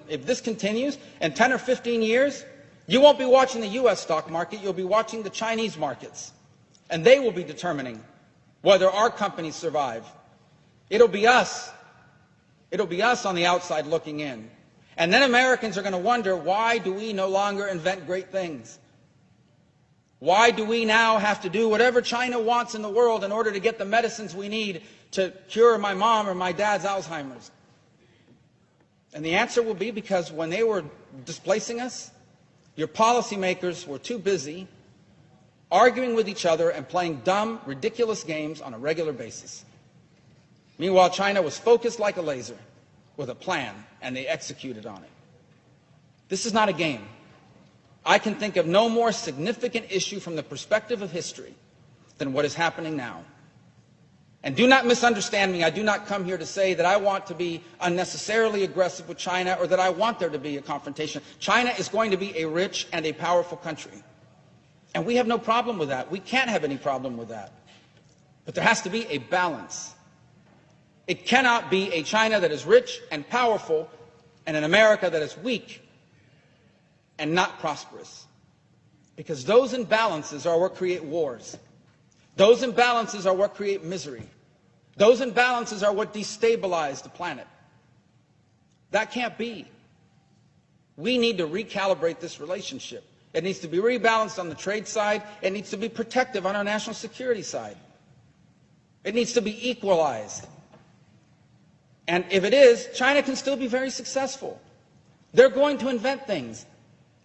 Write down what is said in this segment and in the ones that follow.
If this continues, in 10 or 15 years, you won't be watching the U.S. stock market, you'll be watching the Chinese markets. And they will be determining whether our companies survive. It'll be us. It'll be us on the outside looking in. And then Americans are going to wonder, why do we no longer invent great things? Why do we now have to do whatever China wants in the world in order to get the medicines we need to cure my mom or my dad's Alzheimer's? And the answer will be because when they were displacing us, your policymakers were too busy arguing with each other and playing dumb, ridiculous games on a regular basis. Meanwhile, China was focused like a laser with a plan, and they executed on it. This is not a game. I can think of no more significant issue from the perspective of history than what is happening now. And do not misunderstand me. I do not come here to say that I want to be unnecessarily aggressive with China or that I want there to be a confrontation. China is going to be a rich and a powerful country. And we have no problem with that. We can't have any problem with that. But there has to be a balance. It cannot be a China that is rich and powerful and an America that is weak and not prosperous. Because those imbalances are what create wars. Those imbalances are what create misery. Those imbalances are what destabilize the planet. That can't be. We need to recalibrate this relationship. It needs to be rebalanced on the trade side. It needs to be protective on our national security side. It needs to be equalized. And if it is, China can still be very successful. They're going to invent things.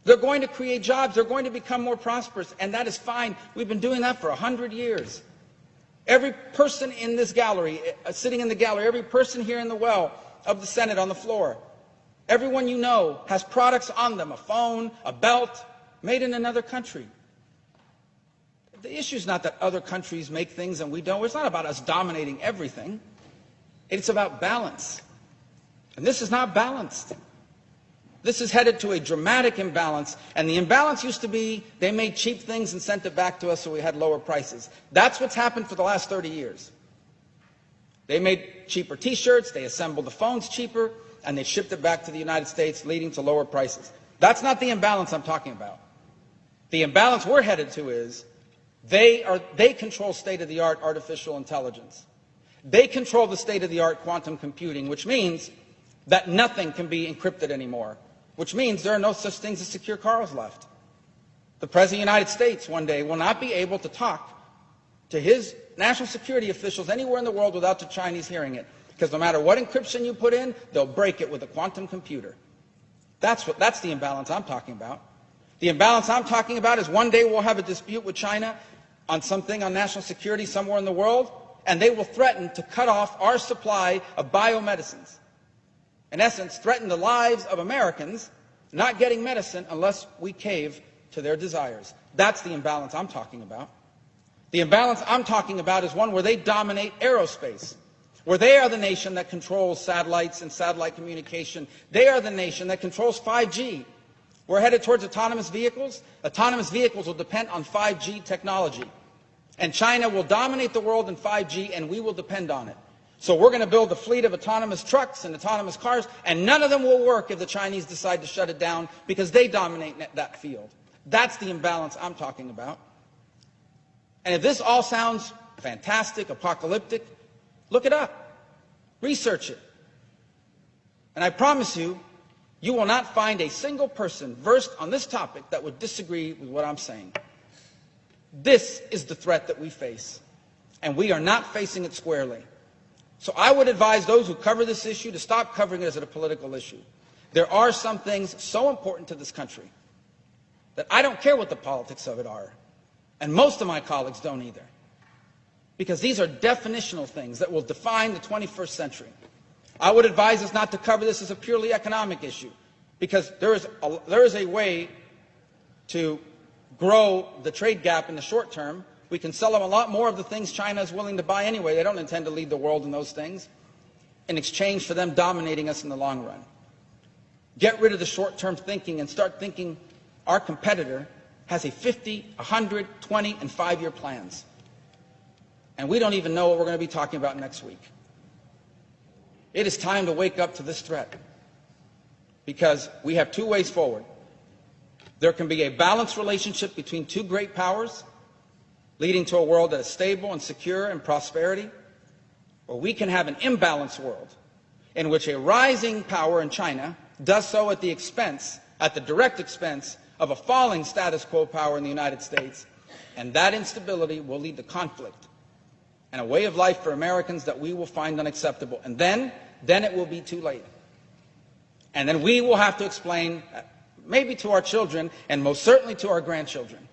They're going to create jobs. They're going to become more prosperous. And that is fine. We've been doing that for 100 years. Every person in this gallery, sitting in the gallery, every person here in the well of the Senate on the floor, everyone you know has products on them, a phone, a belt, made in another country. The issue is not that other countries make things and we don't. It's not about us dominating everything. It's about balance. And this is not balanced. This is headed to a dramatic imbalance, and the imbalance used to be they made cheap things and sent it back to us so we had lower prices. That's what's happened for the last 30 years. They made cheaper T-shirts, they assembled the phones cheaper, and they shipped it back to the United States, leading to lower prices. That's not the imbalance I'm talking about. The imbalance we're headed to is they control state-of-the-art artificial intelligence. They control the state-of-the-art quantum computing, which means that nothing can be encrypted anymore. Which means there are no such things as secure cars left. The President of the United States one day will not be able to talk to his national security officials anywhere in the world without the Chinese hearing it. Because no matter what encryption you put in, they'll break it with a quantum computer. That's the imbalance I'm talking about. The imbalance I'm talking about is one day we'll have a dispute with China on something on national security somewhere in the world, and they will threaten to cut off our supply of biomedicines. In essence, threaten the lives of Americans not getting medicine unless we cave to their desires. That's the imbalance I'm talking about. The imbalance I'm talking about is one where they dominate aerospace, where they are the nation that controls satellites and satellite communication. They are the nation that controls 5G. We're headed towards autonomous vehicles. Autonomous vehicles will depend on 5G technology. And China will dominate the world in 5G, and we will depend on it. So we're going to build a fleet of autonomous trucks and autonomous cars, and none of them will work if the Chinese decide to shut it down because they dominate that field. That's the imbalance I'm talking about. And if this all sounds fantastic, apocalyptic, look it up. Research it. And I promise you, you will not find a single person versed on this topic that would disagree with what I'm saying. This is the threat that we face, and we are not facing it squarely. So I would advise those who cover this issue to stop covering it as a political issue. There are some things so important to this country that I don't care what the politics of it are. And most of my colleagues don't either. Because these are definitional things that will define the 21st century. I would advise us not to cover this as a purely economic issue. Because there is a way to grow the trade gap in the short term. We can sell them a lot more of the things China is willing to buy anyway. They don't intend to lead the world in those things in exchange for them dominating us in the long run. Get rid of the short-term thinking and start thinking our competitor has a 50, 100, 20, and 5-year plans. And we don't even know what we're going to be talking about next week. It is time to wake up to this threat. because we have two ways forward. There can be a balanced relationship between two great powers, leading to a world that is stable and secure and prosperity, or we can have an imbalanced world in which a rising power in China does so at the direct expense of a falling status quo power in the United States, and that instability will lead to conflict and a way of life for Americans that we will find unacceptable. And then it will be too late. And then we will have to explain, maybe to our children, and most certainly to our grandchildren,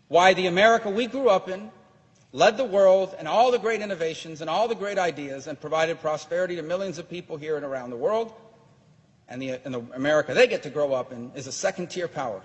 why the America we grew up in led the world in all the great innovations and all the great ideas and provided prosperity to millions of people here and around the world, and the America they get to grow up in is a second-tier power.